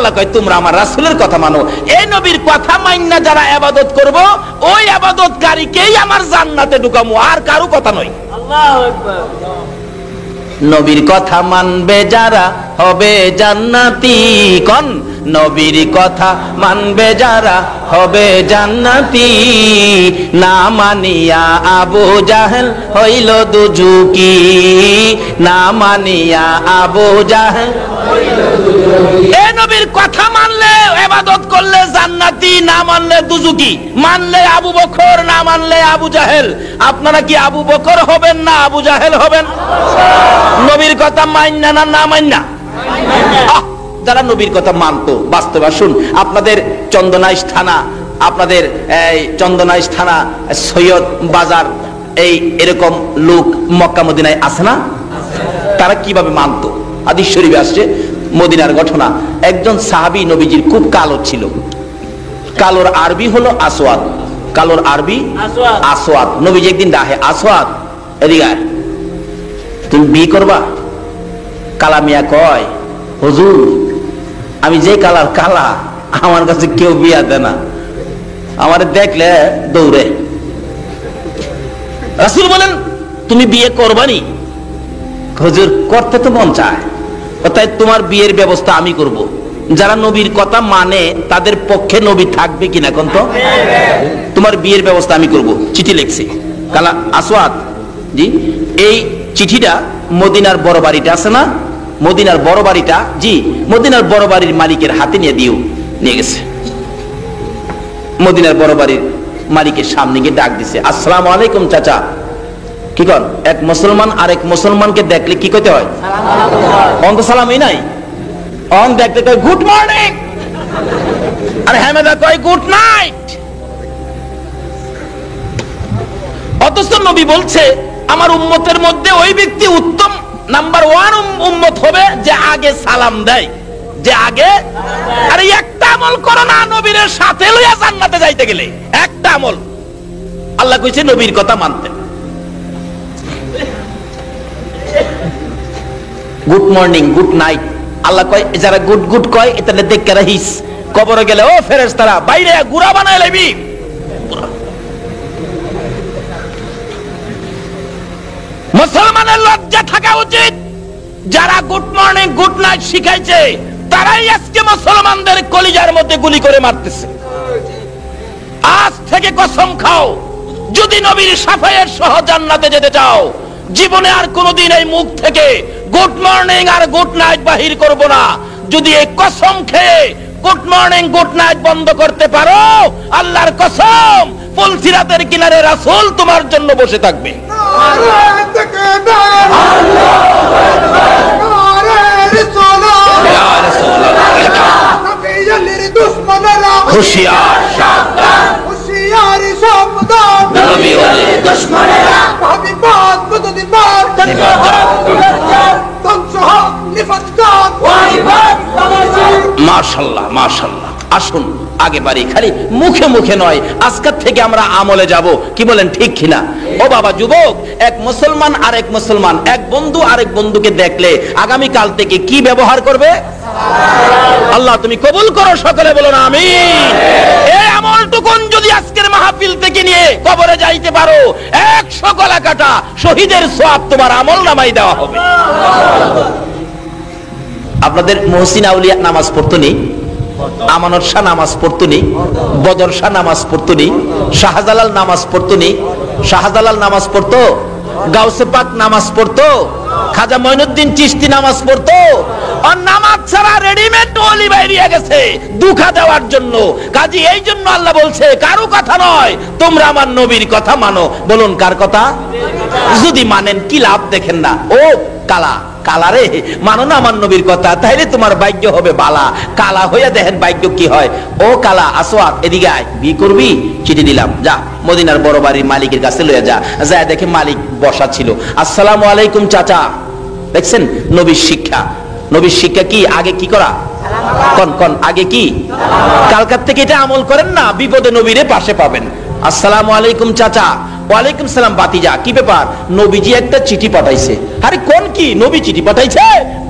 আল্লাহ কয় তোমরা আমার রাসূলের কথা মানো। এই নবীর কথা মাইন্না যারা ইবাদত করব, ওই ইবাদতকারীকেই আমার জান্নাতে ঢুকামু, আর কারো কথা নয়। আল্লাহু আকবার। নবীর কথা মানবে যারা হবে জান্নাতি। কোন নবীর কথা মানবে যারা হবে জান্নাতি। না মানিয়া আবু জাহেল হইল দুজুকি। না মানিয়া আবু জাহেল হইল দুজুকি। এই নবীর কথা মানলে ইবাদত করলে জান্নাতি, না মানলে দুজুকি। মানলে আবু বকর, না মানলে আবু জাহেল। আপনারা কি আবু বকর হবেন না আবু জাহেল হবেন? নবীর কথা মাইন্না না না মাইন্না? যারা নবীর কথা মানতো বাস্তবে। আসুন, আপনাদের চন্দনাইশ থানা, আপনাদের চন্দনাইশ থানা, সৈয়দ বাজার, এরকম লোক মক্কা মদিনায় আছে না? তারা কিভাবে মানতো? হাদিস শরীফে আসছে মদিনার ঘটনা। একজন সাহাবী নবীজির খুব কালো ছিল। কালোর আরবি হলো আসওয়াদ। কালোর আরবি আসওয়াদ। নবীজি একদিন ডাকে, আসওয়াদ এদিকে আয়, তুমি বিয়ে করবা? কালা মিয়া কয়, হুজুর আমি যে কালার কালা, আমার কাছে কেউ বিয়া দেয় না, আমার দেখলে দৌড়ে। রাসূল বলেন তুমি বিয়ে করবানি? হুজুর করতে তো মন চায়, তাই তোমার বিয়ের ব্যবস্থা আমি করব। যারা নবীর কথা মানে তাদের পক্ষে নবী থাকবে কিনা কোন তো? তোমার বিয়ের ব্যবস্থা আমি করব। চিঠি লিখছি কালা আসওয়াদ জি। এই চিঠিটা মদিনার বড় বাড়িটা আছে না, মদিনার বড় বাড়িটা, জি মদিনার বড় বাড়ির মালিকের হাতে নিয়ে গেছে। মদিনার বড় বাড়ির মালিকের সামনে গিয়ে ডাক দিছে, আসসালামু আলাইকুম চাচা। কি কর? এক মুসলমান আরেক মুসলমানকে দেখলে কি কইতে হয়? অন্ত সালামই নাই। অন দেখতে কয় গুড মর্নিং, আর হামেদা কয় গুড নাইট। অথচ নবী বলছে আমার উম্মতের মধ্যে ওই ব্যক্তি উত্তম নাম্বার 1 উম্মত হবে যে আগে সালাম দেয়, যে আগে। আরে একটা আমল করো না নবীর সাথে লইয়া জান্নাতে যাইতে গেলে, একটা আমল। আল্লাহ কইছে নবীর কথা মানতে। Good morning, good night. আল্লাহ কয় যারা গুড গুড কয় এটা দেখে রাখিস, কবরে গেলে ও ফেরেশতারা বাইরে গুড়া বানায় লইবি। মুসলমানের লজ্জা থাকা উচিত। যারা গুড মর্নিং গুড নাইট শিখাইছে তারাই আজকে মুসলমানদের কলিজার মধ্যে গুলি করে মারতেছে। আজ থেকে কসম খাও, যদি নবীর সাফায়ের সহ জান্নাতে যেতে চাও, জীবনে আর কোনোদিন এই মুখ থেকে গুড মর্নিং আর গুড নাইট বাহির করব না। যদি এই কসম খেয়ে গুড মর্নিং গুড নাইট বন্ধ করতে পারো, আল্লাহর কসম ফুলসিরাতের কিনারে রাসূল তোমার জন্য বসে থাকবে। হুশিয়ার সাবধান, হুশিয়ার সাবধান, নবী ওরে দুশমনেরা ভাবি বাদ বদলি মার মাশাআল্লাহ মাশাআল্লাহ। আসুন আগে বাড়ি, খালি মুখে মুখে নয়, আজকের থেকে আমরা আমলে যাব। কি বলেন ঠিক কিনা? ও বাবা যুবক, এক মুসলমান আরেক মুসলমান, এক বন্ধু আরেক বন্ধুকে দেখলে আগামী কাল থেকে কি ব্যবহার করবে? আল্লাহ তুমি কবুল করো, সকলে বলুন আমিন। এই আমলটুকুন যদি আজকের মাহফিল থেকে নিয়ে কবরে যাইতে পারো, 100 গলা কাটা শহীদের সওয়াব তোমার আমল নামায় দেওয়া হবে। আপনাদের মুহসিন আউলিয়া নামাজ পড়তো নি? আমানত শাহ নামাজ পড়তো নি? বদর শাহ নামাজ পড়তো নি? শাহজালাল নামাজ পড়তো নি? শাহজালাল নামাজ পড়তো? গাউসে পাক নামাজ পড়তো? খাজা মঈনুদ্দিন চিশতি নামাজ পড়তো? আর নামাজ ছাড়া রেডিমেড ওলি বাইরিয়া গেছে দুঃখা দেওয়ার জন্য। কাজী এই জন্য আল্লাহ বলছে কারো কথা নয়, তোমরা আমার নবীর কথা মানো। বলুন কার কথা? যদি মানেন কি লাভ দেখেন না? ও কালা কালারে মানো না আমার নবীর কথা, তাইলে তোমার ভাগ্য হবে বালা। কালা হইয়া দেখেন ভাগ্য কি হয়। ও কালা আসওয়াদ এদিকে আয়, বিয়ে করবি? চিঠি দিলাম, যা মদিনার বড় বাড়ির মালিকের কাছে লইয়া যা। যায় দেখে মালিক বসা ছিল। আসসালামু আলাইকুম চাচা। দেখছেন নবীর শিক্ষা। নবীর শিক্ষা কি? আগে কি করা? কোন আগে কি? কালকার থেকে এটা আমল করেন না, বিপদে নবীরে পাশে পাবেন। আসসালামু আলাইকুম চাচা। ওয়ালাইকুম সালাম বাতিজা, কি ব্যাপার? নবীজি একটা চিঠি পাঠাইছে। আরে কোন কি নবী চিঠি পাঠাইছে?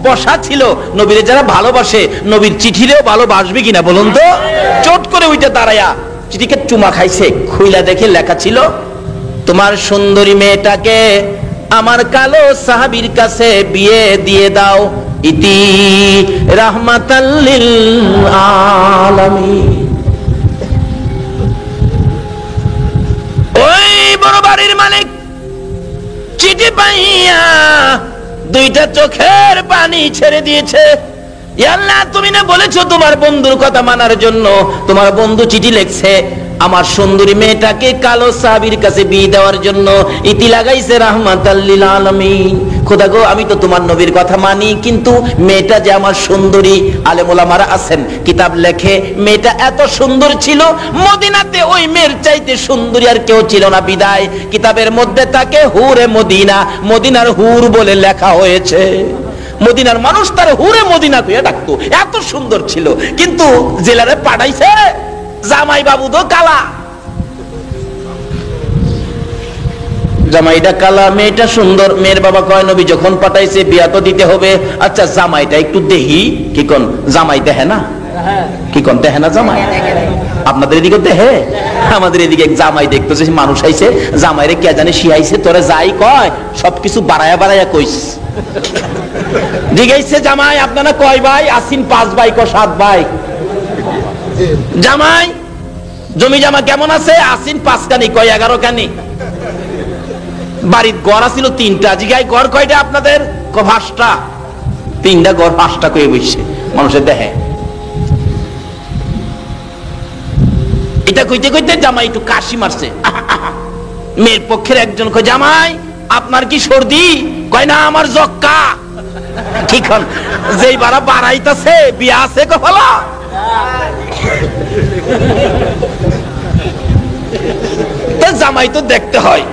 বসা ছিল, নবীরে যারা ভালোবাসে নবীর চিঠিরেও ভালোবাসবে কিনা বলুন তো। চট করে ওইটা দাঁড়ায়া চিঠিকে চুমা খাইছে, খুইলা দেখে লেখা ছিল, তোমার সুন্দরী মেয়েটাকে আমার কালো সাহাবীর কাছে বিয়ে দিয়ে দাও, ইতি রাহমাতাল লিল আলামিন। ওই বড় বাড়ির মালিক চিঠি পাইয়া দুইটা চোখের পানি ছেড়ে দিয়েছে। ইয়া আল্লাহ, তুমি না বলেছো তোমার বন্ধুর কথা মানার জন্য? তোমার বন্ধু চিঠি লিখছে আমার সুন্দরী মেয়েটাকে কালো সাহাবীর কাছে বিয়ে দেওয়ার জন্য, ইতি লাগাইছে রাহমাতাল লিল আলামিন। খোদা গো, আমি তো তোমার নবীর কথা মানি, কিন্তু মেয়েটা যে আমার সুন্দরী, আলেম ওলামারা আছেন কিতাব লেখে মেয়েটা এত সুন্দর ছিল, মদিনাতে ওই মেয়ের চাইতে সুন্দরী আর কেউ ছিল না, বিদায় কিতাবের মধ্যে তাকে হুরে মদিনা, মদিনার হুর বলে লেখা হয়েছে। মদিনার মানুষ তার হুরে মদিনা কইয়া ডাকতো, এত সুন্দর ছিল। কিন্তু জেলারে পাঠাইছে জামাই বাবু তো কালা, জামাইটা কালা, মেয়েটা সুন্দর। মেয়ের বাবা কয় নবী যখন পাঠাইছে বিয়া তো দিতে হবে, আচ্ছা জামাইটা একটু দেহি। কি কোন জামাই দেহে না? কি কোন দেহে না জামাই? আপনাদের এদিকে দেহে? আমাদের এদিকে জামাই দেখতেছে মানুষ আইছে, জামাইরে কে জানে শিয়াইছে, তোরে যাই কয় সবকিছু বাড়ায়া বাড়ায়া কইস। জিগাইছে জামাই আপনারা কয় ভাই? আসিন 5 ভাই ক 7 ভাই। জামাই জমি জামা কেমন আছে? আসিন 5 কানি কয় 11 কানি। বাড়ির গড় ছিল 3টা, জিগাই গড় কয়টা আপনাদের? ক 5টা। 3টা গড় 5টা কয়ে বসছে মানুষের দেহে। এটা কইতে কইতে জামাই একটু কাশি মারছে। মেয়ের পক্ষের একজন কয় জামাই আপনার কি সর্দি? কয় না, আমার জক্কা। ঠিক হন, যেই বারা বাড়াইতাছে বিয়া আছে কপালা। জামাই তো দেখতে হয়।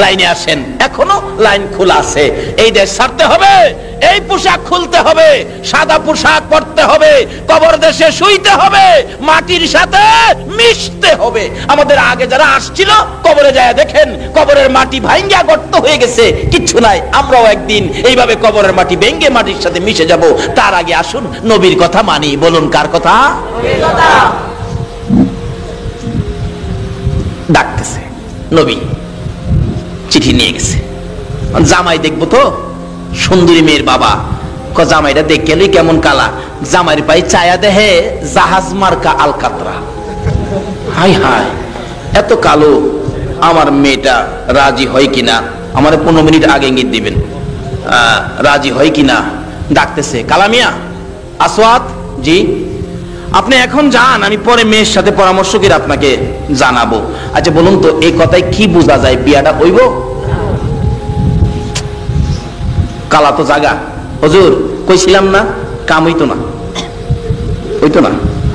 লাইনে আসেন, এখনো লাইন খোলা আছে। এই দেশ ছাড়তে হবে, এই পোশাক খুলতে হবে, সাদা পোশাক পরতে হবে, কবর দেশে শুইতে হবে, মাটির সাথে মিশতে হবে। আমাদের আগে যারা আসছিল কবরে যায় দেখেন, কবরের মাটি ভাঙ্গা গর্ত হয়ে গেছে, কিচ্ছু নাই। আমরাও একদিন এইভাবে কবরের মাটি ভেঙ্গে মাটির সাথে মিশে যাব। তার আগে আসুন নবীর কথা মানি। বলুন কার কথা? ডাকতেছে নবী, চিঠি নিয়ে গেছে। জামাই দেখবো তো, সুন্দরী মেয়ের বাবা ক জামাইটা দেখে এলি কেমন কালা। জামাইয়ের পায়ে চায়া দেহে জাহাজ মার্কা আলকাতরা। হাই হাই, এত কালো, আমার মেয়েটা রাজি হয় কিনা? আমার 15 মিনিট আগে ইঙ্গিত দিবেন, রাজি হয় কিনা। ডাকতেছে কালামিয়া, আসওয়াত জি, আপনি এখন যান, আমি পরে মেয়ের সাথে পরামর্শ করে আপনাকে জানাবো। আচ্ছা বলুন তো, এই কথায় কি বোঝা যায়? বিয়াটা হইব? কালা তো জাগা, হুজুর কইছিলাম না কাম হইতো না, হইতো না।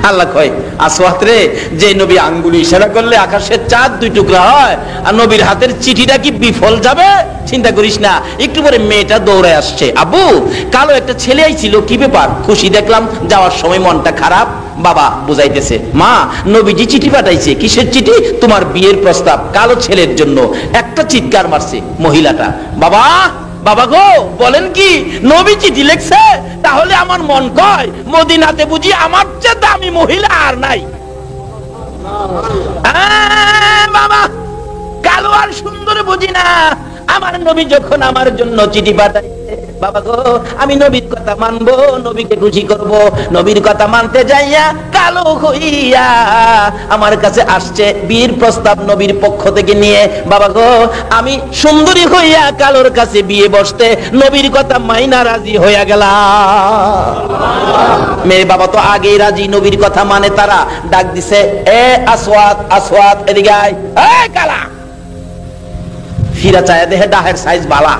আল্লাহ কয় আসওয়াত রে, যে নবী আঙ্গুলি ইশারা করলে আকাশের চাঁদ 2 টুকরা হয়, আর নবীর হাতের চিঠিটা কি বিফল যাবে? চিন্তা করিস না। একটু পরে মেয়েটা দৌড়ে আসছে, আবু কালো একটা ছেলে আইছিল, কি ব্যাপার? খুশি দেখলাম, যাওয়ার সময় মনটা খারাপ। বাবা বুঝাইতেছে, মা নবীজি চিঠি পাঠাইছে। কিসের চিঠি? তোমার বিয়ের প্রস্তাব, কালো ছেলের জন্য। একটা চিৎকার মারছে মহিলাটা, বাবা বাবা গো, বলেন কি নবী চিঠি লিখছে? তাহলে আমার মন কয় মদিনাতে বুঝি আমার চেয়ে দামি মহিলা আর নাই। বাবা কালো আর সুন্দর বুঝি না, আমার নবী যখন আমার জন্য চিঠি পাঠাইছে, বাবা গো আমি নবীর কথা মানবো, নবীকে খুশি করব। নবীর কথা মানতে যাইয়া কালো হইয়া আমার কাছে আসছে বিয়ের প্রস্তাব নবীর পক্ষ থেকে নিয়ে। বাবা গো আমি সুন্দরী হইয়া কালোর কাছে বিয়ে বসতে নবীর কথা মাইনা রাজি হইয়া গেলাম। মেয়ে বাবা তো আগেই রাজি, নবীর কথা মানে তারা। ডাক দিছে, এ আসওয়াত, আসওয়াত এদিকে আয়। এই কালা, ফিরা চায় দেহে ডাহের সাইজ বালা।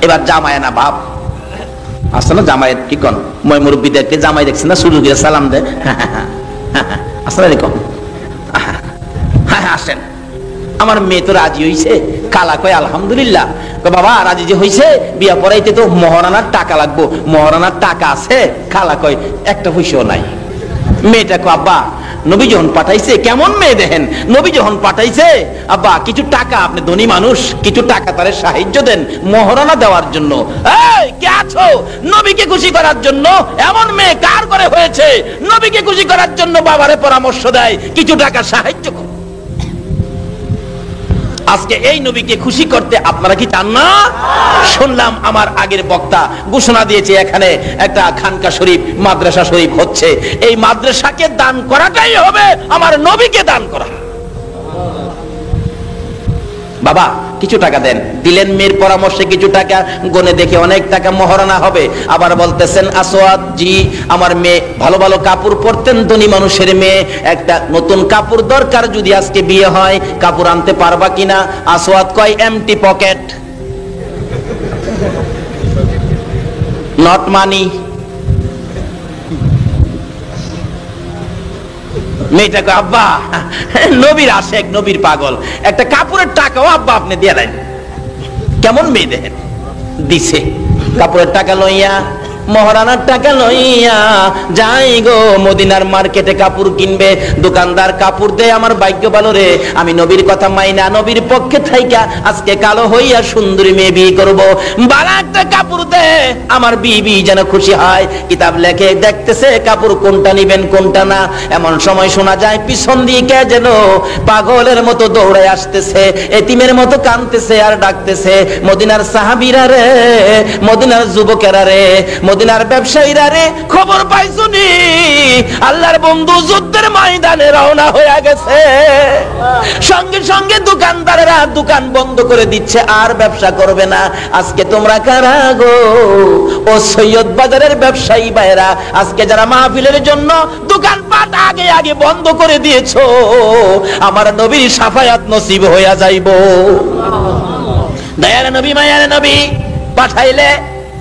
এবার জামাই না বাপ আসছে না, জামাইয়ের কি কন মই মুরব্বীদেরকে জামাই দেখছে না, শুরু করে সালাম দে, আসসালামু আলাইকুম, হ্যাঁ আসেন। আমার মেয়ে তো রাজি হইছে। কালা কয় আলহামদুলিল্লাহ। বাবা রাজি যে হইছে, বিয়া পড়াইতে তো মহারানার টাকা লাগবো। মহারানার টাকা আছে? কালা কয় একটা পয়সাও নাই। মেয়েটাকে আব্বা নবী যখন পাঠাইছে, কেমন মেয়ে দেখেন, নবী যখন পাঠাইছে আব্বা কিছু টাকা, আপনি ধনী মানুষ, কিছু টাকা তারে সাহায্য দেন মহারণা দেওয়ার জন্য। এই কে আছো? নবীকে খুশি করার জন্য। এমন মেয়ে কার করে হয়েছে? নবীকে খুশি করার জন্য বাবারে পরামর্শ দেয় কিছু টাকা সাহায্য করো। আজকে এই নবীকে খুশি করতে আপনারা কি চান না? শুনলাম আমার আগের বক্তা ঘোষণা দিয়েছে এখানে একটা খানকা শরীফ, মাদ্রাসা শরীফ হচ্ছে। এই মাদ্রাসাকে দান করাটাই হবে আমার নবীকে দান করা। বাবা কিছু টাকা দেন, দিলেন মেয়ের পরামর্শে কিছু টাকা, গনে দেখে অনেক টাকা মহারণা হবে। আবার বলতেছেন আসওয়াদ জি আমার মেয়ে ভালো ভালো কাপড় পরতেন, ধনী মানুষের মেয়ে, একটা নতুন কাপড় দরকার, যদি আজকে বিয়ে হয় কাপড় আনতে পারবা কিনা? আসওয়াদ কয় এমটি পকেট, নট মানি। মেয়েটাকে আব্বা নবীর আশেক, নবীর পাগল, একটা কাপড়ের টাকাও আব্বা আপনি দিয়ে দেন। কেমন মেয়ে দেখেন, দিছে কাপড়ের টাকা লইয়া, মহারানার টাকা লইয়া যাই গো মদিনার মার্কেটে কাপড় কিনবে। দোকানদার কাপড় দে, আমার ভাগ্য ভালো রে, আমি নবীর কথা মাইনা নবীর পক্ষে থাইকা আজকে কালো হইয়া সুন্দরী মেয়ে বিয়ে করবো। বালা একটা কাপড় দে, আমার বিবি যেন খুশি হয়। কিতাব লেখে দেখতেছে কাপড় কোনটা নিবেন কোনটা না। এমন সময় শোনা যায় পিছন দিয়ে কে যেন পাগলের মতো দৌড়ে আসতেছে, এতিমের মতো কাঁদতেছে আর ডাকতেছে, মদিনার সাহাবীরা রে, মদিনার যুবকেরা রে, মদিনার ব্যবসায়ীরা রে, খবর পাইছুনি আল্লাহর বন্ধু যুদ্ধের ময়দানে রওনা হয়ে গেছে। সঙ্গে সঙ্গে দোকানদারেরা দোকান বন্ধ করে দিচ্ছে, আর ব্যবসা করবে না। আজকে তোমরা কারা গো? ও সৈয়দ বাজারের ব্যবসায়ী ভাইরা, আজকে যারা মাহফিলের জন্য দোকানপাট আগে আগে বন্ধ করে দিয়েছো, আমার নবীর শাফায়াত নসিব হইয়া যাইবো। দয়ার নবী মায়ার নবী পাঠাইলে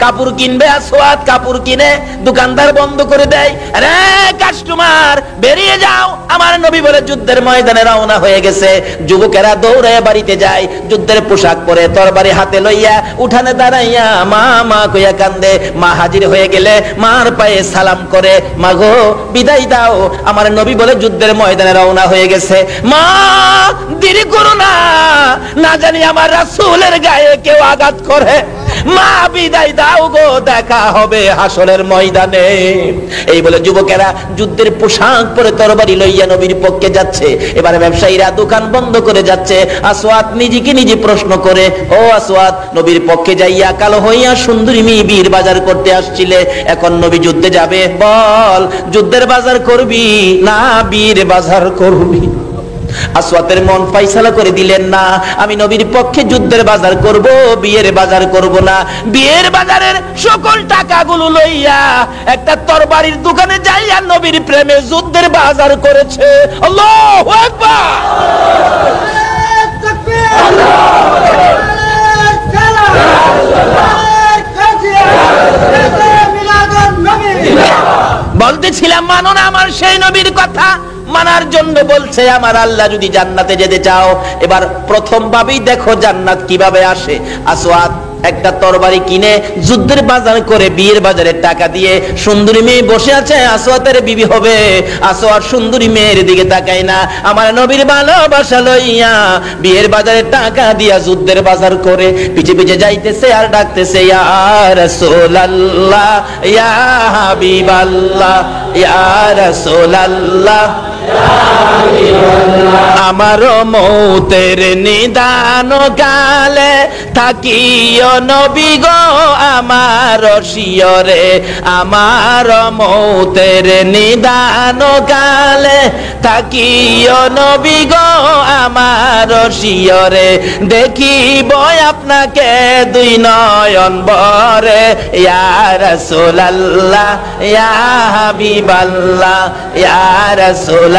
কাপড় কিনবে, আসওয়াদ কাপড় কিনে দোকানদার বন্ধ করে দেয়। আরে কাস্টমার বেরিয়ে যাও, আমার নবী বলে যুদ্ধের ময়দানে রওনা হয়ে গেছে। যুবকেরা দৌড়ে বাড়িতে যায়, যুদ্ধের পোশাক পরে তরবারি হাতে লইয়া উঠানে দাঁড়াইয়া মা মা কইয়া কান্দে। মা হাজির হয়ে গেলে মার পায়ে সালাম করে, মা গো বিদায় দাও, আমার নবী বলে যুদ্ধের ময়দানে রওনা হয়ে গেছে। মা দেরি করো না, না জানি আমার রাসূলের গায়ে কেউ আঘাত করে। মা বিদায় দাও গো, দেখা হবে হাসরের ময়দানে। এই বলে যুবকেরা যুদ্ধের পোশাক পরে তরবারি লইয়া নবীর পক্ষে যাচ্ছে। এবারে ব্যবসায়ীরা দোকান বন্ধ করে যাচ্ছে। আসওয়াদ নিজেকে নিজে প্রশ্ন করে, ও আসওয়াদ নবীর পক্ষে যাইয়া কালো হইয়া সুন্দরী মেয়ে বীর বাজার করতে আসছিলে, এখন নবী যুদ্ধে যাবে, বল যুদ্ধের বাজার করবি না বীর বাজার করবি? আসওয়াদের মন ফাইসালা করে দিলেন, না আমি নবীর পক্ষে যুদ্ধের বাজার করব, বিয়ের বাজার করব না। বিয়ের বাজারের সকল টাকাগুলো লইয়া একটা তরবারির দোকানে যাইয়া নবীর প্রেমে যুদ্ধের বাজার করেছে। আল্লাহু আকবার। বলতেছিলাম মানো না আমার সেই নবীর কথা, মানার জন্য বলছে আমার আল্লাহ যদি জান্নাতে যেতে চাও, এবার প্রথম ভাবেই দেখো জান্নাত কিভাবে আসে। আসওয়াদ একটা তরবারি কিনে যুদ্ধের বাজার করে বিয়ের বাজারে টাকা দিয়ে সুন্দরী মেয়ে বসে আছে, আসওয়াদের বিবি হবে। আসওয়াদ সুন্দরী মেয়ের দিকে তাকায় না, আমার নবীর ভালোবাসা লইয়া বিয়ের বাজারে টাকা দিয়া যুদ্ধের বাজার করে পিছে পিছে যাইতেছে আর ডাকতেছে, ইয়া রাসূলুল্লাহ ইয়া হাবিবাল্লাহ ইয়া রাসূলুল্লাহ। আমার মৌতের নিদান কালে থাকিও নবী গো আমার শিয়রে, আমার মৌতের নিদান কালে থাকিও নবী গো আমার শিয়রে, দেখিব আপনাকে দুই নয়ন ভরে, ইয়া রাসূলুল্লাহ ইয়া হাবিবাল্লাহ ইয়া রাসূলুল্লাহ।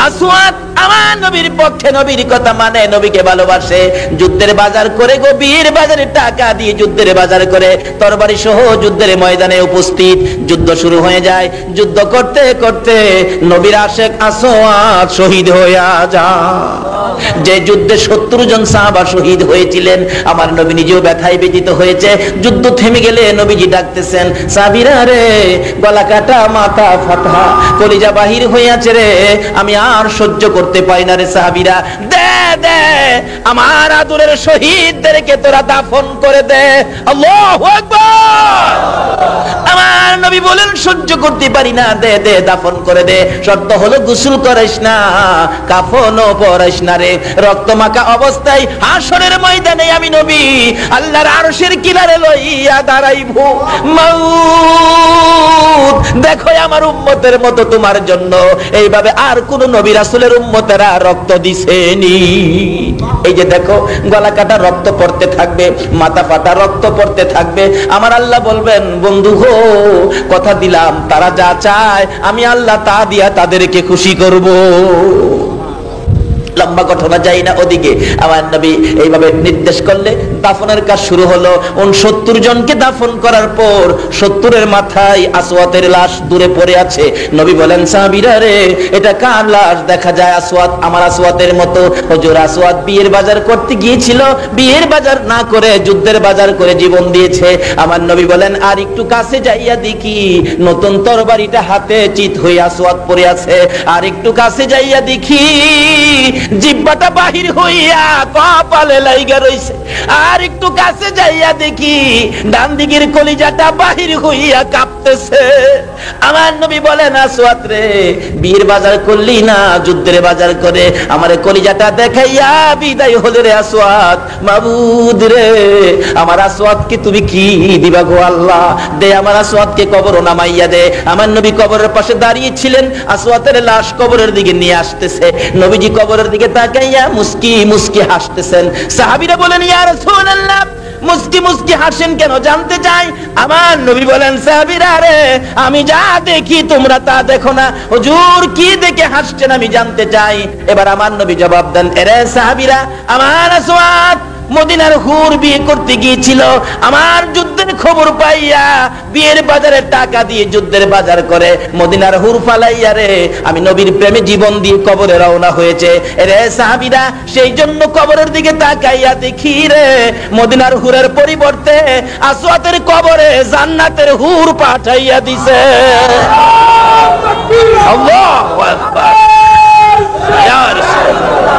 আসওয়াদ আমার নবীর পক্ষে, নবীর কথা মানে, নবীকে ভালোবাসে। যুদ্ধের বাজার করে গো, বীর বাজারে টাকা দিয়ে যুদ্ধের বাজার করে তরবারি সহ যুদ্ধের ময়দানে উপস্থিত। যুদ্ধ শুরু হয়ে যায়। যুদ্ধ করতে করতে নবীর আশেক আসওয়াদ শহীদ হয়ে যায়। যে যুদ্ধে 70 জন সাহাবা শহীদ হয়েছিলেন, আমার নবী নিজেও ব্যথায় ব্যথিত হয়েছে। যুদ্ধ থেমে গেলে নবীজি ডাকতেছেন, সাহাবীরা রে, গলা কাটা, মাথা ফাটা, কলিজা বাহির হয়ে আছে রে, আমি আর সহ্য করতে পারি না রে সাহাবীরা, দে দে আমার আদরের শহীদদেরকে তোরা দাফন করে দে। আল্লাহু আকবার। আমার নবী বলেন, সহ্য করতে পারি না, দে দে দাফন করে দে। শর্ত হলো গোসল করাইস না, কাফনও পরাইস না রে। রক্তমাখা অবস্থায় হাসরের ময়দানে আমি নবী আল্লাহর আরশের কিনারে লইয়া দাঁড়াইব। মাউত দেখো আমার উম্মতের মতো তোমার জন্য এইভাবে আর কোন নবী রাসূলের উম্মতেরা রক্ত দিছেনি। এই যে দেখো, গলা কাটা রক্ত পড়তে থাকবে, মাথা ফাটা রক্ত পড়তে থাকবে। আমার আল্লাহ বলবেন, বন্ধু গো, কথা দিলাম তারা যা চায় আমি আল্লাহ তা দিয়া তাদেরকে খুশি করব। লম্বা ঘটনা যাই না ওদিকে। আমার নবী এইভাবে নির্দেশ করলে দাফনের কাজ শুরু হলো। 69 জনকে দাফন করার পর 70-এর মাথায় আসওয়াতের লাশ দূরে পড়ে আছে। নবী বলেন, সাহাবীরা রে, এটা কার লাশ? দেখা যায় আসওয়াত আমার আসওয়াতের মতো। হুজুর, আসওয়াত বিয়ের বাজার করতে গিয়েছিল, বিয়ের বাজার না করে যুদ্ধের বাজার করে জীবন দিয়েছে। আমার নবী বলেন, আর একটু কাছে যাইয়া দেখি, নতুন তরবারিটা হাতে চিত হয়ে আসওয়াত পড়ে আছে। আর একটু কাছে যাইয়া দেখি, জিহ্বাটা বাহির হইয়া কপালে লাইগা রইছে। আর একটু কাছে যাইয়া দেখি, ডান দিকের কলিজাটা বাহির হইয়া কাঁপতেছে। আমার নবী বলেন, আসওয়াত রে, বীর বাজার করলি না, যুদ্ধের বাজার করে আমারে কলিজাটা দেখাইয়া বিদায় হলে রে আসওয়াত। মাবুদ রে, আমার আসওয়াতকে তুমি কি দিবা গো আল্লাহ? দে আমার আসওয়াতকে কবর নামাইয়া দে। আমার নবী কবরের পাশে দাঁড়িয়ে ছিলেন, আসওয়াতের লাশ কবরের দিকে নিয়ে আসতেছে। নবীজি কবরের দিকে তাকাইয়া মুস্কি মুস্কি হাসতেছেন। সাহাবীরা বলেন, ইয়া রাসূলুল্লাহ, মুস্কি মুস্কি হাসেন কেন, জানতে চাই। আমার নবী বলেন, সাহাবীরা রে, আমি যা দেখি তোমরা তা দেখো না। হুজুর, কি দেখে হাসছেন আমি জানতে চাই। এবার আমার নবী জবাব দেন, এরে সাহাবীরা, আমার আসওয়াত মদিনার হুর বিয়ে করতে গিয়েছিল। আমার যুদ্ধের খবর পাইয়া বিয়ের বাজারে টাকা দিয়ে যুদ্ধের বাজার করে মদিনার হুর ফালাইয়া রে আমি নবীর প্রেমে জীবন দিয়ে কবরে রওনা হয়েছে। রে সাহাবীরা, সেই জন্য কবরের দিকে তাকাইয়া দেখি রে, মদিনার হুরের পরিবর্তে আসওয়াতের কবরে জান্নাতের হুর পাঠাইয়া দিছে। আল্লাহু আকবার। ইয়া রাসূলুল্লাহ,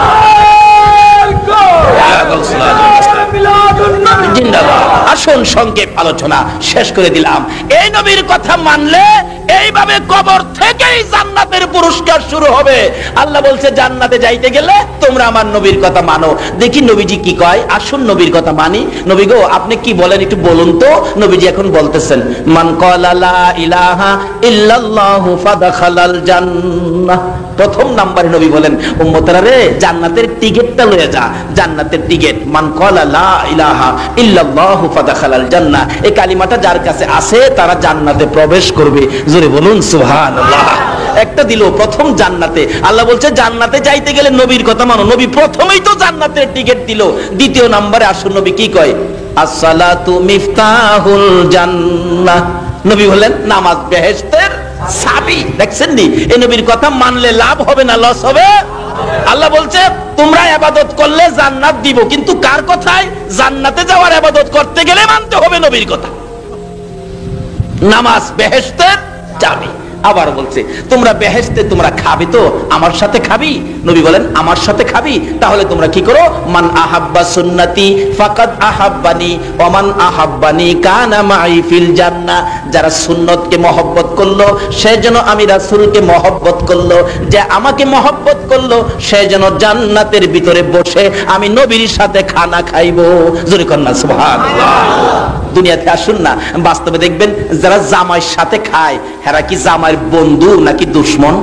আসুন সংক্ষেপ আলোচনা শেষ করে দিলাম। এই নবীর কথা মানলে এইভাবে কবর থেকেই জান্নাতের পুরস্কার শুরু হবে। আল্লাহ বলছে, জান্নাতে যাইতে গেলে তোমরা আমার নবীর কথা মানো। দেখি নবীজি কি কয়। আসুন নবীর কথা মানি। নবী গো, আপনি কি বলেন একটু বলুন তো। নবীজি এখন বলতেছেন, মান ক্বালা লা ইলাহা ইল্লাল্লাহু ফাদখালাল জান্নাহ। প্রথম নাম্বারে নবী বলেন, উম্মতরা রে, জান্নাতের টিকেটটা লয়ে যা, জান্নাতের টিকেট। মান ক্বালা লা ইলাহা ইল্লাল্লাহু ফাদখালাল জান্নাহ। এই কালিমাটা যার কাছে আছে তারা জান্নাতে প্রবেশ করবে। জোরে বলুন সুবহানাল্লাহ। একটা দিল প্রথম জান্নাতে। আল্লাহ বলছে, জান্নাতে যাইতে গেলে নবীর কথা মানো। নবী প্রথমেই তো জান্নাতের টিকেট দিল। দ্বিতীয় নম্বরে আসুন নবী কি কয়, আসসালাতু মিফতাহুল জান্নাহ। নবী বলেন, নামাজ বেহেশতের চাবি। দেখছেন নি, এই নবীর কথা মানলে লাভ হবে না লস হবে? আল্লাহ বলছে, তোমরা ইবাদত করলে জান্নাত দিব, কিন্তু কার কথায়? জান্নাতে যাওয়ার ইবাদত করতে গেলে মানতে হবে নবীর কথা। নামাজ বেহেশতের চাবি। আবার বলছে, তোমরা বেহেশতে তোমরা খাবি তো আমার সাথে খাবি? নবী বলেন, আমার সাথে খাবি? তাহলে তোমরা কি করো, মান আহাব্বা সুন্নতি ফাকাদ আহাব্বানি ওয়া মান আহাব্বানি কানা মাই ফিল জান্নাহ। যারা সুন্নতকে মহব্বত করলো সে যেন আমি রাসূলকে মহব্বত করলো, যে আমাকে মহব্বত করলো সে যেন জান্নাতের ভিতরে বসে আমি নবীর সাথে খানা খাইবো। জোরে কন্যা সুবহানাল্লাহ। দুনিয়াতে আসুন না, বাস্তবে দেখবেন যারা জামাইয়ের সাথে খায় হেরা কি জামাইয়ের বন্ধু নাকি দুশমন?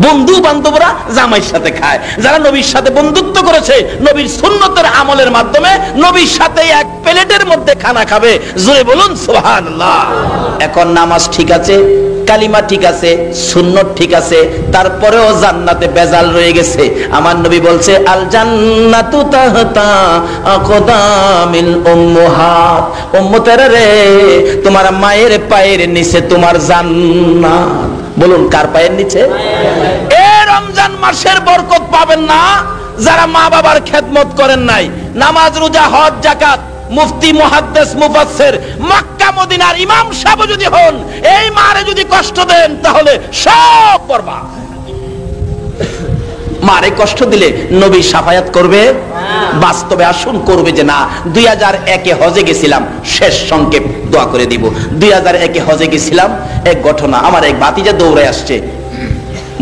বন্ধু বান্ধবরা জামাইয়ের সাথে খায়। যারা নবীর সাথে বন্ধুত্ব করেছে, নবীর সুন্নতের আমলের মাধ্যমে নবীর সাথে এক প্লেটের মধ্যে খানা খাবে। জোরে বলুন সুবহানাল্লাহ। এখন নামাজ ঠিক আছে, কালিমা ঠিক আছে, সুন্নত ঠিক আছে, তারপরেও জান্নাতে বেজাল রয়ে গেছে। আমার নবী বলছে আল জান্নাতু তাহতা আকদামিল উম্মাহাত, উম্মতেরা রে, তোমার মায়ের পায়ের নিচে তোমার জান্নাত। বলুন কার পায়ের নিচে? এই রমজান মাসের বরকত পাবেন না যারা মা বাবার খেদমত করেন নাই, নামাজ রোজা হজ যাকাত, মুফতি মুহাদ্দিস মুফাসসির মক্কা মদিনার ইমাম সাহেব যদি হন, এই মারে যদি কষ্ট দেন তাহলে সব বরবাদ। মারে কষ্ট দিলে নবী শাফায়াত করবে? বাস্তবে আসুন করবে যে না। 2001-এ হজে গেছিলাম, শেষ সংক্ষেপ দোয়া করে দিব। 2001-এ হজে গেছিলাম, এক ঘটনা, আমার এক ভাতিজা দৌড়ে আসছে,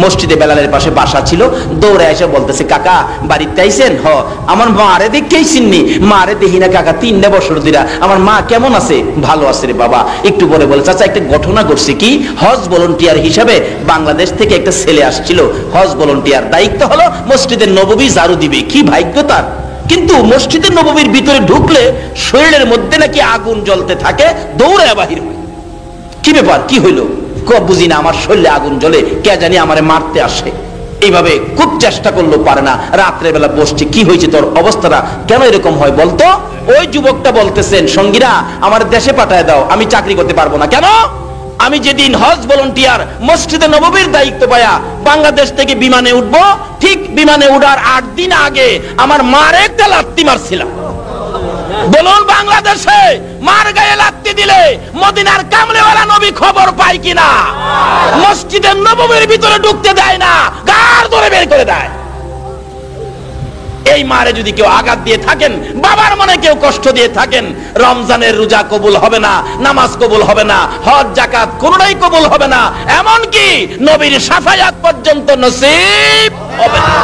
মসজিদে বেলালের পাশে বাসা ছিল, দৌড়ে এসে বলতেছে কাকা বাড়িতে আইছেন? হ। আমার মারে দেখেই চিননি, মারে দেখি না কাকা 3 বছর দিরা। আমার মা কেমন আছে? ভালো আছে রে বাবা। একটু পরে বলে চাচা একটা ঘটনা ঘটছে। কি? হজ ভলান্টিয়ার হিসাবে বাংলাদেশ থেকে একটা ছেলে আসছিল, হজ ভলান্টিয়ার, দায়িত্ব হলো মসজিদের নববী ঝাড়ু দিবে। কি ভাগ্য তার! কিন্তু মসজিদের নববীর ভিতরে ঢুকলে শরীরের মধ্যে নাকি আগুন জ্বলতে থাকে, দৌড়ে বাহির হয়। কি ব্যাপার, কি হইলো? বুঝি না, আমার শরীরে আগুন জ্বলে, কে জানি আমারে মারতে আসে। এইভাবে খুব চেষ্টা করলো, পারে না। রাত্রে বেলা বসছে, কি হয়েছে তোর অবস্থাটা, কেন এরকম হয় বলতো? ওই যুবকটা বলতেছেন সঙ্গীরা আমার দেশে পাঠায় দাও, আমি চাকরি করতে পারবো না। কেন? আমি যেদিন হজ ভলান্টিয়ার মসজিদে নববীর দায়িত্ব পায়া বাংলাদেশ থেকে বিমানে উঠবো, ঠিক বিমানে উঠার 8 দিন আগে আমার মার একটা লাত্তি মারছিলাম। বলুন বাংলাদেশে মার গায়ে লাত্তি দিলে মদিনার কামলেওয়ালা নবী খবর পায় কিনা? মসজিদের নববীর ভিতরে ঢুকতে দেয় না, গার ধরে বের করে দেয়। এই মারে যদি কেউ আঘাত দিয়ে থাকেন, বাবার মনে কেউ কষ্ট দিয়ে থাকেন, রমজানের রোজা কবুল হবে না, নামাজ কবুল হবে না, হজ যাকাত কোনটাই কবুল হবে না, এমনকি নবীর শাফায়াত পর্যন্ত নসিব হবে না।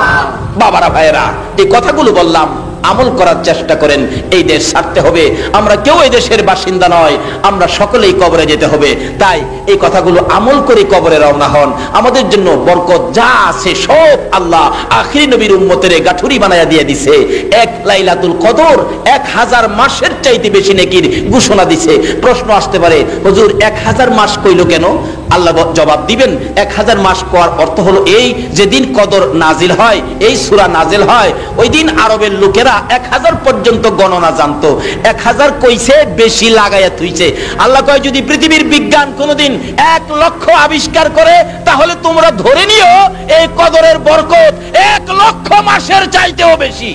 বাবারা ভাইয়েরা, এই কথাগুলো বললাম, আমল করার চেষ্টা করেন। এই দেশ ছাড়তে হবে, আমরা কেউ এই দেশের বাসিন্দা নয়, আমরা সকলেই কবরে যেতে হবে। তাই এই কথাগুলো আমল করে কবরে রওনা হন। আমাদের জন্য বরকত যা আছে সব আল্লাহ আখিরি নবীর উম্মতের গাঠুরি বানায়া দিয়ে দিছে। এক লাইলাতুল কদর 1000 মাসের চাইতে বেশি নেকির ঘোষণা দিছে। প্রশ্ন আসতে পারে, হুজুর 1000 মাস কইলো কেন? আল্লাহ জবাব দিবেন, 1000 মাস কোয়ার অর্থ হলো এই, যেদিন কদর নাজিল হয়, এই সূরা নাজিল হয়, ওই দিন আরবের লোকেরা 1000 পর্যন্ত গণনা জানতো। 1000 কইছে, বেশি লাগাইয়া থুইছে। আল্লাহ কয় যদি পৃথিবীর বিজ্ঞান কোনদিন 1 লক্ষ আবিষ্কার করে, তাহলে তোমরা ধরে নিও এই কদরের বরকত 1 লক্ষ মাসের চাইতেও বেশি।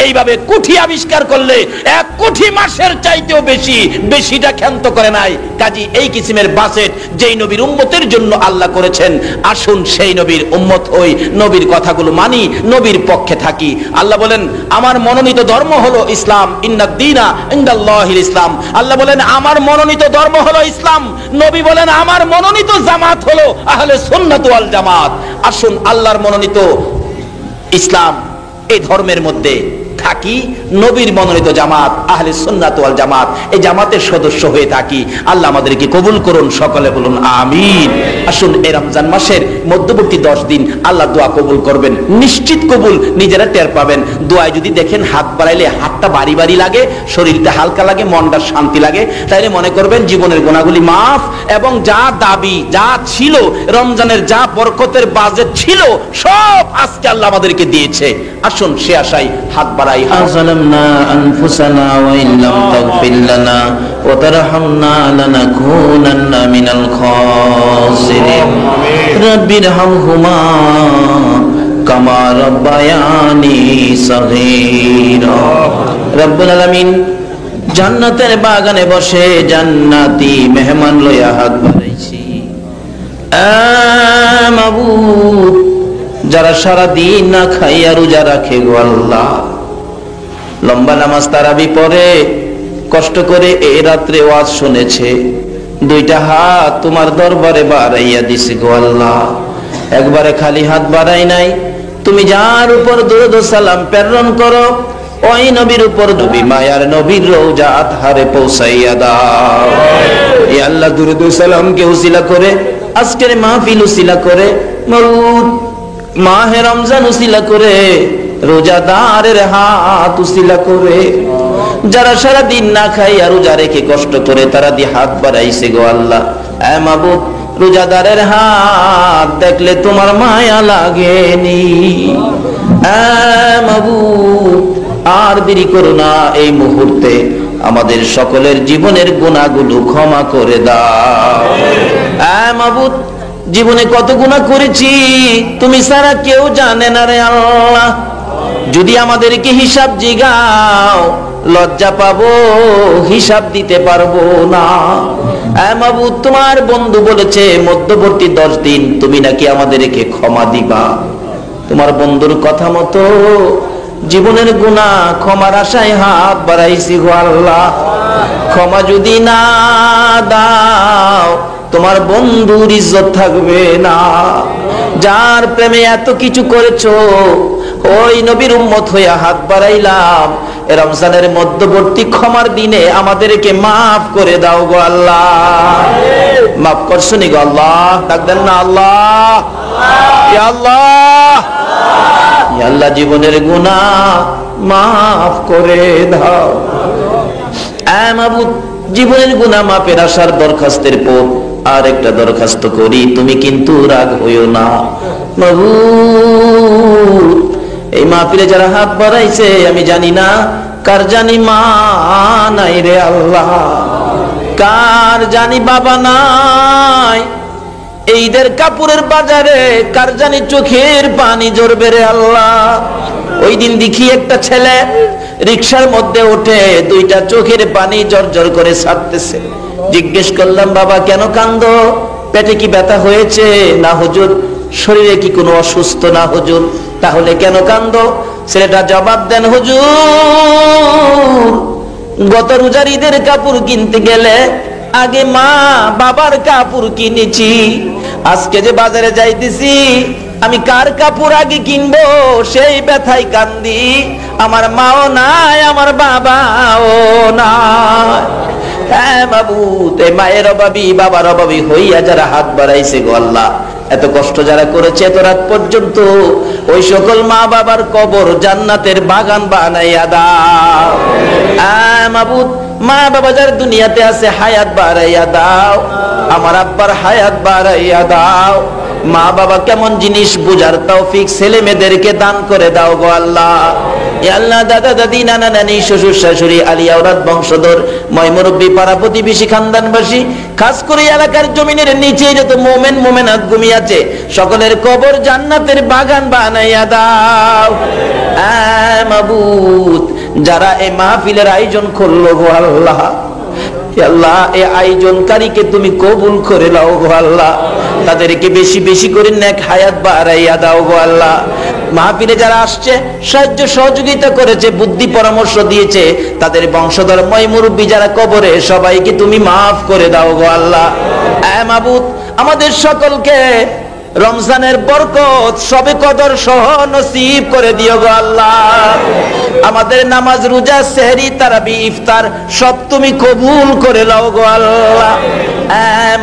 এইভাবে কোটি আবিষ্কার করলে 1 কোটি মাসের চাইতেও বেশি, বেশিটা ক্ষান্ত করে নাই। কাজী এই কিসিমের বাজেট যেই নবীর উম্মতের জন্য আল্লাহ করেছেন, আসুন সেই নবীর উম্মত হই, নবীর কথাগুলো মানি, নবীর পক্ষে থাকি। আল্লাহ বলেন আমার মনোনীত ধর্ম হলো ইসলাম, ইন্নাদ-দীনা ইনদাল্লাহিল ইসলাম। আল্লাহ বলেন আমার মনোনীত ধর্ম হলো ইসলাম। নবী বলেন আমার মনোনীত জামাত হলো আহলে সুন্নাত ওয়াল জামাত। আসুন আল্লাহর মনোনীত ইসলাম এই ধর্মের মধ্যে থাকি, নবীর মনোনীত জামাত আহলে সুন্নাত ওয়াল জামাত, এই জামাতের সদস্য হয়ে থাকি। আল্লাহ আমাদেরকে কবুল করুন, সকলে বলুন আমিন। আসুন এই রমজান মাসের মধ্যবর্তী 10 দিন আল্লাহ দোয়া কবুল করবেন, নিশ্চিত কবুল, নিজেরা টের পাবেন। দোয়ায় যদি দেখেন হাত বাড়াইলে হাতটা ভারী ভারী লাগে, শরীরটা হালকা লাগে, মনটা শান্তি লাগে, তাইলে মনে করবেন জীবনের গুনাহগুলি মাফ, এবং যা দাবি যা ছিল, রমজানের যা বরকতের বাজেট ছিল, সব আজকে আল্লাহ আমাদেরকে দিয়েছে। আসুন সে আশায় হাত বাড়াই। ظلمنا أنفسنا وإن لم تغفر لنا وترحمنا لنكونن من الخاسرين رب ارحمهما كما ربياني صغيرا رب العالمين জান্নাতের বাগানে বসে জান্নাতি মেহমান লইয়া হাত বাড়াইছি। মাবুদ, যারা সারা দিন না খাইয়া রোজা রাখে গো আল্লাহ, লম্বা নামাজ তারাবি পড়ে, কষ্ট করে এই রাত্রে ওয়াজ শুনেছে, 2টা হাত তোমার দরবারে বাড়াইয়া দিছে গো আল্লাহ। একবারে খালি হাত বাড়াই নাই, তুমি যার উপর দরুদ ও সালাম প্রেরণ করো, ওই নবীর উপর নবী মায়ার নবীর রওজা আতহারে পৌঁছাইয়া দাও। ই আল্লাহ, দরুদ ও সালামকে উসিলা করে, আজকের মাহফিল উসিলা করে, মওলুদ মাহে রমজান উসিলা করে, রোজাদারের হাত উসিলা করে, যারা সারা দিন না খাইয়া রোজা রেখে কষ্ট করে তারা দিয়ে হাত বাড়াইছে গো আল্লাহ, এ মাবুদ, রোজাদারের হাত দেখলে তোমার মায়া লাগেনি। এ মাবুদ, আর দেরি করো না, এই মুহূর্তে আমাদের সকলের জীবনের গুনাহগুলো ক্ষমা করে দাও। এ মাবুদ, জীবনে কত গুনাহ করেছি তুমি ছাড়া কেউ জানে না রে আল্লাহ। যদি আমাদেরকে হিসাব জিগাও লজ্জা পাবো, হিসাব দিতে পারবো না। এ মাবুদ, তোমার বন্ধু বলেছে মধ্যবর্তী 10 দিন তুমি নাকি আমাদেরকে ক্ষমা দিবা। তোমার বন্ধুর কথা মতো জীবনের গুনাহ ক্ষমার আশায় হাত বাড়াইছি গো আল্লাহ। ক্ষমা যদি না দাও তোমার বন্ধুর ইজ্জত থাকবে না। যার প্রেমে এত কিছু করেছো, ওই নবীর উম্মত হইয়া হাত বাড়াইলাম, রমজানের মধ্যবর্তী ক্ষমার দিনে আমাদেরকে মাফ করে দাও গো আল্লাহ। মাফ করছনি গো আল্লাহ, ডাক দেন না আল্লাহ, ইয়া আল্লাহ, ইয়া আল্লাহ, জীবনের গুনাহ মাফ করে দাও। এ মাবুদ, জীবনের গুনাহ মাফের আশার দরখাস্তের পর আর একটা দরখাস্ত করি, তুমি কিন্তু রাগ হইও না। মাবুদ, এই মাহফিলে যারা হাত বাড়াইছে আমি জানি না কার জানি মা নাই রে আল্লাহ, কার জানি বাবা নাই, এইদের কাপড়ের বাজারে কার জানি চোখের পানি ঝরবে রে আল্লাহ। ওই দিন দেখি একটা ছেলে রিকশার মধ্যে উঠে 2টা চোখের পানি জর্জর করে ছাড়তেছে। জিজ্ঞেস করলাম, বাবা কেন কান্দো? পেটে কি ব্যথা হয়েছে? না হুজুর। শরীরে কি কোনো অসুস্থ? না হুজুর। তাহলে কেন কান্দো? ছেলেটা জবাব দেন, হুজুর গত রোজার ঈদের কাপড় কিনতে গেলে আগে মা বাবার কাপড় কিনেছি, আজকে যে বাজারে যাইতেছি আমি কার কাপড় আগে কিনবো সেই ব্যথায় কান্দি। আমার মাও নাই, আমার বাবাও নাই। হ্যাঁ মাবুদ, এই মায়ের অভাবী বাবার অভাবী হইয়া যারা হাত বাড়াইছে গো আল্লাহ, এত কষ্ট যারা করেছে এত রাত পর্যন্ত, ওই সকল মা বাবার কবর জান্নাতের বাগান বানাইয়া দাও। মাবুদ, মা বাবা যার দুনিয়াতে আছে হায়াত বাড়াইয়া দাও, আমার আব্বার হায়াত বাড়াইয়া দাও। মা বাবা কেমন জিনিস বুঝার তৌফিক ছেলে মেয়েদেরকে দান করে দাও গো আল্লাহ। ইয়া আল্লাহ, দাদা দাদি নানা নানি শ্বশুর শাশুড়ি আলী আওরাত বংশধর ময় মুরব্বী পাড়া প্রতিবেশী খানদানবাসী, খাস করে এলাকার জমিনের নিচে যত মোমেন মোমেনাত ঘুমিয়ে আছে সকলের কবর জান্নাতের বাগান বানাইয়া দাও। মাবুদ, যারা এই মাহফিলের আয়োজন করলো গো আল্লাহ, আল্লাহ এই আয়োজনকারীকে তুমি কবুল করে নাও গো আল্লাহ, তাদেরকে বেশি বেশি করে নেক হায়াত বাড়াইয়া দাও গো আল্লাহ। মাহফিলে যারা আসছে সাহায্য সহযোগিতা করেছে, বুদ্ধি পরামর্শ দিয়েছে, তাদের বংশধর ময় মুরব্বী যারা কবরে, সবাইকে তুমি মাফ করে দাও গো আল্লাহ। মাবুদ, আমাদের সকলকে রমজানের বরকত সবে কদর সহ নসিব করে দিও গো আল্লাহ। আমাদের নামাজ রোজা সেহরি তারাবি ইফতার সব তুমি কবুল করে নাও গো আল্লাহ।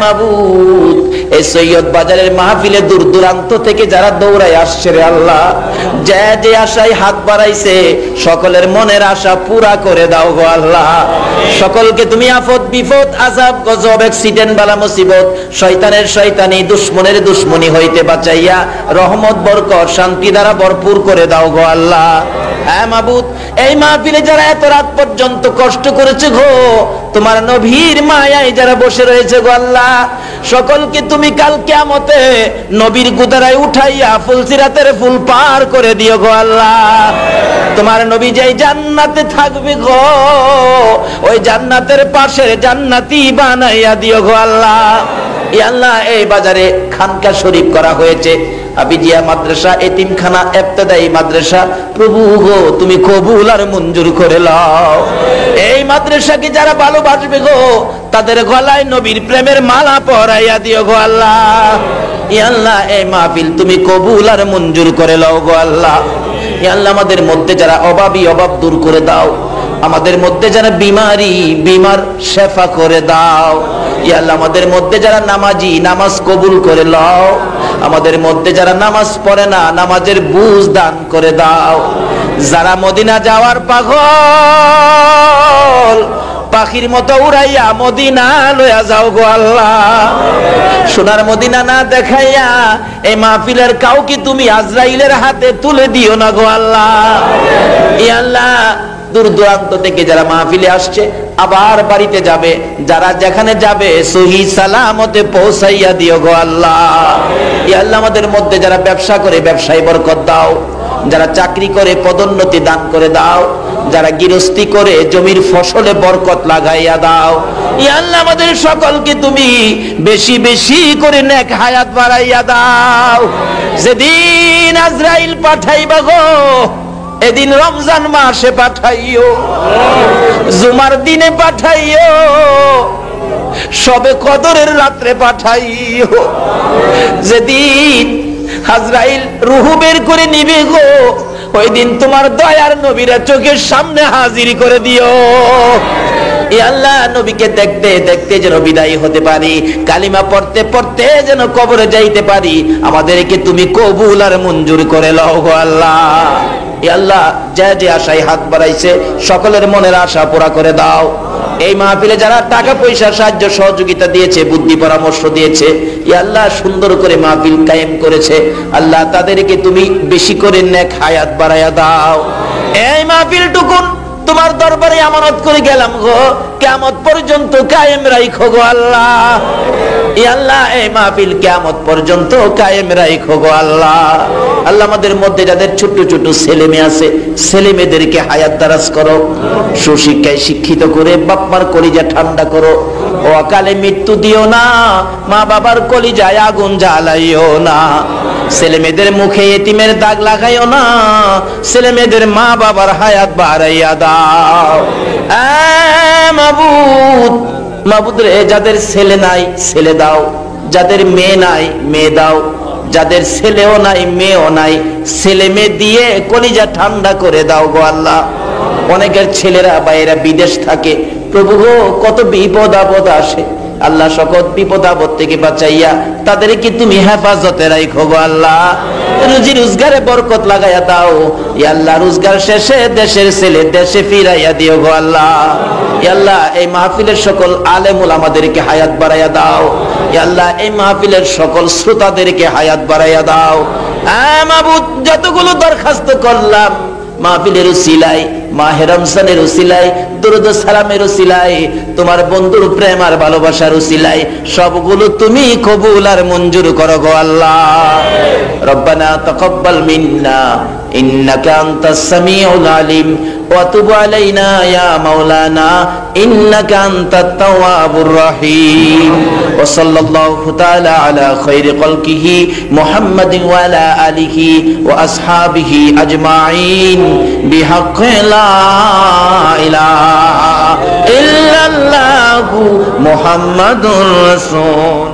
মাবুদ, এই সৈয়দ বাজারের মাহফিলে দূর দূরান্ত থেকে যারা দৌড়ায় আসছে রে আল্লাহ, যে যে আশায় হাত বাড়াইছে সকলের মনের আশা পুরা করে দাও গো আল্লাহ। সকলকে তুমি আফত বিপদ আযাব গজব অ্যাক্সিডেন্ট বালা মুসিবত শয়তানের শয়তানি দুশমনের দুশমনি হইতে বাঁচাইয়া রহমত বরকত শান্তি দ্বারা ভরপুর করে দাও গো আল্লাহ। মাবুদ, এই মাহফিলে যারা এত রাত পর্যন্ত কষ্ট করেছে গো, তোমার নবীর মায়ায় যারা বসে রয়েছে গো আল্লাহ, সকলকে তুমি কাল কিয়ামতে নবীর গুদারায় উঠাইয়া ফুলসিরাতের ফুল পার করে দিও গো আল্লাহ। তোমার নবী যেই জান্নাতে থাকবে গো, ওই জান্নাতের পাশে জান্নাতি বানাইয়া দিও গো আল্লাহ। ইয়া আল্লাহ, এই বাজারে খানকা শরীফ করা হয়েছে, আবিজিয়া মাদ্রাসা, এতিমখানা, ইবতেদায়ী মাদ্রাসা, প্রভু গো তুমি কবুল আর মঞ্জুর করে নাও। এই মাদ্রাসাকে যারা ভালোবাসবে গো, তাদের গলায় নবীর প্রেমের মালা পরাইয়া দিও গো আল্লাহ। ইয়া আল্লাহ, এই মাহফিল তুমি কবুল আর মঞ্জুর করে নাও গো আল্লাহ। ইয়া আল্লাহ, আমাদের মধ্যে যারা অভাবী অভাব দূর করে দাও, আমাদের মধ্যে যারা বিমারি বিমার শেফা করে দাও। ইয়া আল্লাহ, আমাদের মধ্যে যারা নামাজি নামাজ কবুল করে নাও, আমাদের মধ্যে যারা নামাজ পড়ে না নামাজের বুঝ দান করে দাও। যারা মদিনা যাওয়ার পাগল পাখির মতো উড়াইয়া মদিনা লইয়া যাও গো আল্লাহ। সোনার মদিনা না দেখাইয়া এই মাহফিলের কাউকে তুমি আজরাইলের হাতে তুলে দিও না গো আল্লাহ। ইয়া আল্লাহ, দূর দূরান্ত থেকে যারা মাহফিলে আসছে আবার বাড়িতে যাবে, যারা যেখানে যাবে সহি সালামতে পৌঁছাইয়া দিও গো আল্লাহ। ইয়া আল্লাহ, আমাদের মধ্যে যারা ব্যবসা করে ব্যবসায় বরকত দাও, যারা চাকরি করে পদোন্নতি দান করে দাও, যারা গৃহস্থী করে জমির ফসলে বরকত লাগাইয়া দাও। ইয়া আল্লাহ, আমাদের সকলকে তুমি বেশি বেশি করে নেক হায়াত বাড়াইয়া দাও। যেদিন আজরাইল পাঠাইবা গো, এদিন রমজান মাসে পাঠাইও, জুমার দিনে পাঠাইও, সবে কদরের রাত্রে পাঠাইও। যেদিন আজরাইল রূহ বের করে নিবে গো, ওই দিন তোমার দয়ার নবীরা চোখের সামনে হাজির করে দিও। ইয়া আল্লাহ, নবীকে দেখতে দেখতে যেন বিদায়ী হতে পারি, কালিমা পড়তে পড়তে যেন কবরে যাইতে পারি। আমাদেরকে তুমি কবুল আর মঞ্জুর করে লও গো আল্লাহ। ইয়া আল্লাহ, যে যে আশায় হাত বাড়াইছে সকলের মনের আশা পুরা করে দাও। এই মাহফিলে যারা টাকা পয়সা সাহায্য সহযোগিতা দিয়েছে, বুদ্ধি পরামর্শ দিয়েছে, ইয়া আল্লাহ সুন্দর করে মাহফিল কায়েম করেছে, আল্লাহ তাদেরকে তুমি বেশি করে নেক হায়াত বাড়াইয়া দাও। এই মাহফিলটুকুন তোমার দরবারে আমানত করে গেলাম গো, কিয়ামত পর্যন্ত কায়েম রাখো গো আল্লাহ। ইয়া আল্লাহ, এই মাহফিল কিয়ামত পর্যন্ত কায়েম রাখো গো আল্লাহ। আল্লাহ, আমাদের মধ্যে যাদের ছোট ছোট ছেলে মেয়ে আছে, ছেলে মেয়েদেরকে হায়াত দারাজ করো, সুশিক্ষায় শিক্ষিত করে বাপ মার কলিজা ঠান্ডা করো। ও অকালে মৃত্যু দিও না, মা বাবার কলিজায় আগুন জ্বালাইও না, ছেলে মেয়েদের মুখে এতিমের দাগ লাগাইও না, ছেলে মেয়েদের মা বাবার হায়াত বাড়াইয়া দাও। মাবুদ, মাবুদ রে, যাদের ছেলে নাই ছেলে দাও, যাদের মেয়ে নাই মেয়ে দাও, যাদের ছেলেও নাই মেয়েও নাই ছেলে মেয়ে দিয়ে কলিজা ঠান্ডা করে দাও গো আল্লাহ। অনেকের ছেলেরা বাইরে বিদেশ থাকে, প্রভু গো কত বিপদ আপদ আসে, আল্লাহ সকল বিপদ আপদ থেকে বাঁচাইয়া তাদেরকে তুমি হেফাজতে রাখো গো আল্লাহ। রুজি রোজগারে বরকত লাগাইয়া দাও। ইয়া আল্লাহ, রোজগার শেষে দেশের ছেলে দেশে ফিরাইয়া দিও গো আল্লাহ। ইয়া আল্লাহ, এই মাহফিলের সকল আলেম ওলামাদেরকে হায়াত বাড়াইয়া দাও। ইয়া আল্লাহ, এই মাহফিলের সকল শ্রোতাদেরকে হায়াত বাড়াইয়া দাও। মাবুদ, যতগুলো দরখাস্ত করলাম মাহফিলের উসিলায়, মাহে রমজানের উসিলায়, দুরূদ ও সালামের উসিলায়, তোমার বন্ধুর প্রেম আর ভালোবাসার উসিলায় সবগুলো তুমি কবুল আর মঞ্জুর করো গো আল্লাহ। রব্বানা তাকাব্বাল মিন্না ইন্নাকা আনতাস সামিউল আলিম ওয়া তুব আলাইনা ইয়া মাওলানা ইন্নাকা আনতাত তাওয়াবুর রহিম। ওয়া সাল্লাল্লাহু তাআলা আলা খায়রি খালকিহি মুহাম্মাদিন ওয়া আলা আলিহি ওয়া আসহাবিহি আজমাইন বিহাক্কি লা ইলাহা ইল্লাল্লাহু মুহাম্মাদুর রাসূল।